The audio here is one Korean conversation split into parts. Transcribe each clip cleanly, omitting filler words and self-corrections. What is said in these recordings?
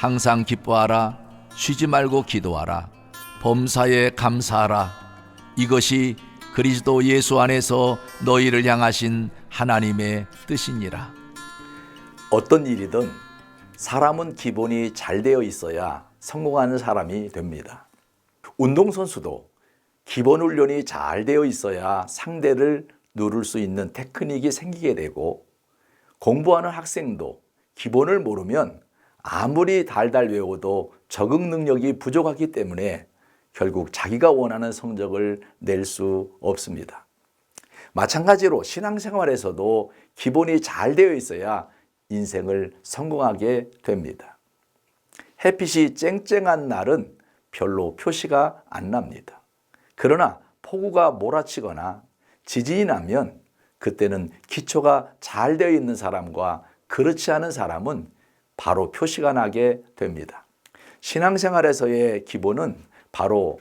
항상 기뻐하라. 쉬지 말고 기도하라. 범사에 감사하라. 이것이 그리스도 예수 안에서 너희를 향하신 하나님의 뜻이니라. 어떤 일이든 사람은 기본이 잘 되어 있어야 성공하는 사람이 됩니다. 운동선수도 기본 훈련이 잘 되어 있어야 상대를 누를 수 있는 테크닉이 생기게 되고, 공부하는 학생도 기본을 모르면 아무리 달달 외워도 적응 능력이 부족하기 때문에 결국 자기가 원하는 성적을 낼 수 없습니다. 마찬가지로 신앙생활에서도 기본이 잘 되어 있어야 인생을 성공하게 됩니다. 햇빛이 쨍쨍한 날은 별로 표시가 안 납니다. 그러나 폭우가 몰아치거나 지진이 나면 그때는 기초가 잘 되어 있는 사람과 그렇지 않은 사람은 바로 표시가 나게 됩니다. 신앙생활에서의 기본은 바로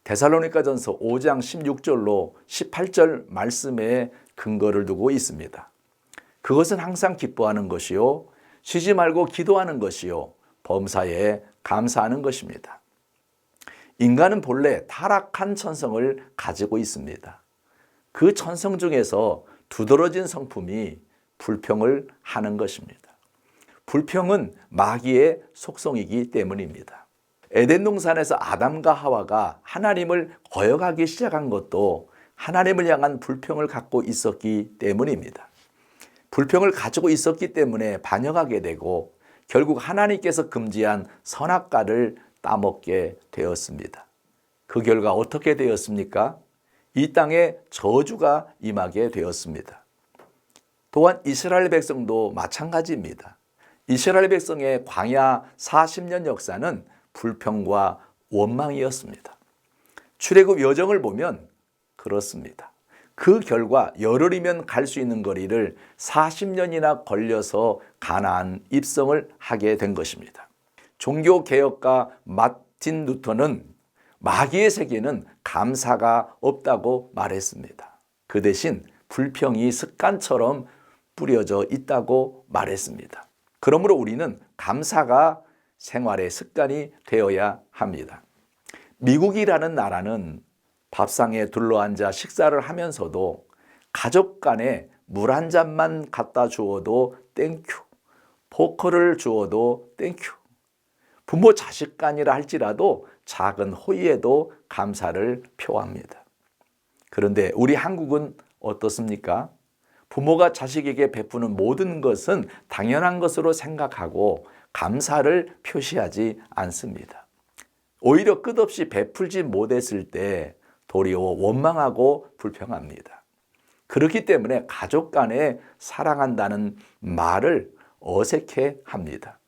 데살로니가전서 5장 16절로 18절 말씀에 근거를 두고 있습니다. 그것은 항상 기뻐하는 것이요, 쉬지 말고 기도하는 것이요, 범사에 감사하는 것입니다. 인간은 본래 타락한 천성을 가지고 있습니다. 그 천성 중에서 두드러진 성품이 불평을 하는 것입니다. 불평은 마귀의 속성이기 때문입니다. 에덴 동산에서 아담과 하와가 하나님을 거역하기 시작한 것도 하나님을 향한 불평을 갖고 있었기 때문입니다. 불평을 가지고 있었기 때문에 반역하게 되고 결국 하나님께서 금지한 선악과를 따먹게 되었습니다. 그 결과 어떻게 되었습니까? 이 땅에 저주가 임하게 되었습니다. 또한 이스라엘 백성도 마찬가지입니다. 이스라엘 백성의 광야 40년 역사는 불평과 원망이었습니다. 출애굽 여정을 보면 그렇습니다. 그 결과 열흘이면 갈 수 있는 거리를 40년이나 걸려서 가나안 입성을 하게 된 것입니다. 종교개혁가 마틴 루터는 마귀의 세계는 감사가 없다고 말했습니다. 그 대신 불평이 습관처럼 뿌려져 있다고 말했습니다. 그러므로 우리는 감사가 생활의 습관이 되어야 합니다. 미국이라는 나라는 밥상에 둘러앉아 식사를 하면서도 가족 간에 물 한 잔만 갖다 주어도 땡큐, 포크를 주어도 땡큐, 부모 자식 간이라 할지라도 작은 호의에도 감사를 표합니다. 그런데 우리 한국은 어떻습니까? 부모가 자식에게 베푸는 모든 것은 당연한 것으로 생각하고 감사를 표시하지 않습니다. 오히려 끝없이 베풀지 못했을 때 도리어 원망하고 불평합니다. 그렇기 때문에 가족 간에 사랑한다는 말을 어색해합니다.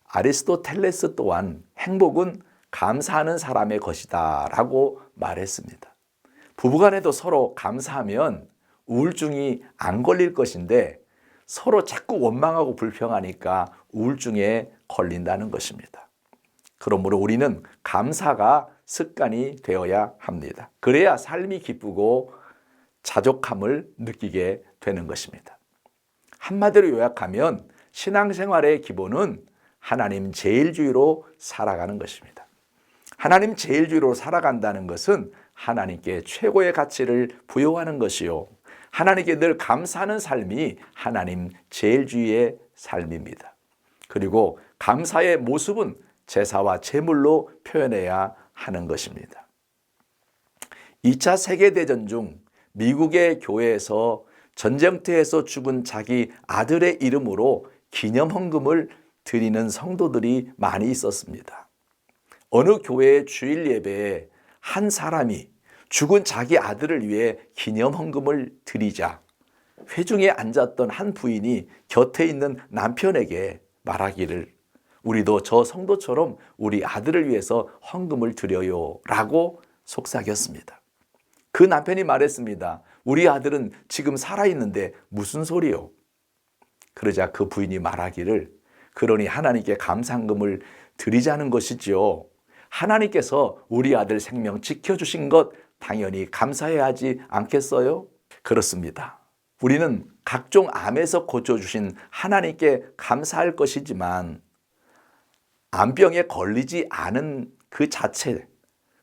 아리스토텔레스 또한 행복은 감사하는 사람의 것이다 라고 말했습니다. 부부간에도 서로 감사하면 우울증이 안 걸릴 것인데 서로 자꾸 원망하고 불평하니까 우울증에 걸린다는 것입니다. 그러므로 우리는 감사가 습관이 되어야 합니다. 그래야 삶이 기쁘고 자족함을 느끼게 되는 것입니다. 한마디로 요약하면 신앙생활의 기본은 하나님 제일주의로 살아가는 것입니다. 하나님 제일주의로 살아간다는 것은 하나님께 최고의 가치를 부여하는 것이요, 하나님께 늘 감사하는 삶이 하나님 제일주의의 삶입니다. 그리고 감사의 모습은 제사와 제물로 표현해야 하는 것입니다. 2차 세계대전 중 미국의 교회에서 전쟁터에서 죽은 자기 아들의 이름으로 기념헌금을 드리는 성도들이 많이 있었습니다. 어느 교회의 주일 예배에 한 사람이 죽은 자기 아들을 위해 기념헌금을 드리자 회중에 앉았던 한 부인이 곁에 있는 남편에게 말하기를, 우리도 저 성도처럼 우리 아들을 위해서 헌금을 드려요 라고 속삭였습니다. 그 남편이 말했습니다. 우리 아들은 지금 살아있는데 무슨 소리요? 그러자 그 부인이 말하기를, 그러니 하나님께 감사헌금을 드리자는 것이지요. 하나님께서 우리 아들 생명 지켜주신 것 당연히 감사해야 하지 않겠어요? 그렇습니다. 우리는 각종 암에서 고쳐주신 하나님께 감사할 것이지만 암병에 걸리지 않은 그 자체,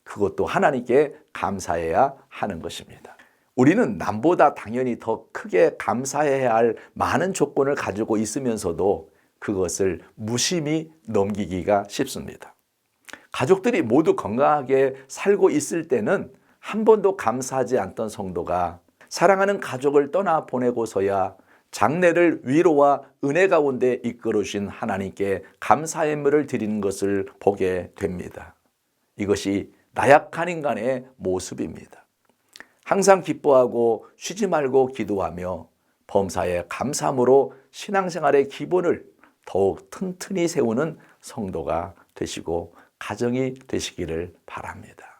그것도 하나님께 감사해야 하는 것입니다. 우리는 남보다 당연히 더 크게 감사해야 할 많은 조건을 가지고 있으면서도 그것을 무심히 넘기기가 쉽습니다. 가족들이 모두 건강하게 살고 있을 때는 한 번도 감사하지 않던 성도가 사랑하는 가족을 떠나 보내고서야 장래를 위로와 은혜 가운데 이끌으신 하나님께 감사의 예물을 드리는 것을 보게 됩니다. 이것이 나약한 인간의 모습입니다. 항상 기뻐하고 쉬지 말고 기도하며 범사에 감사함으로 신앙생활의 기본을 더욱 튼튼히 세우는 성도가 되시고 가정이 되시기를 바랍니다.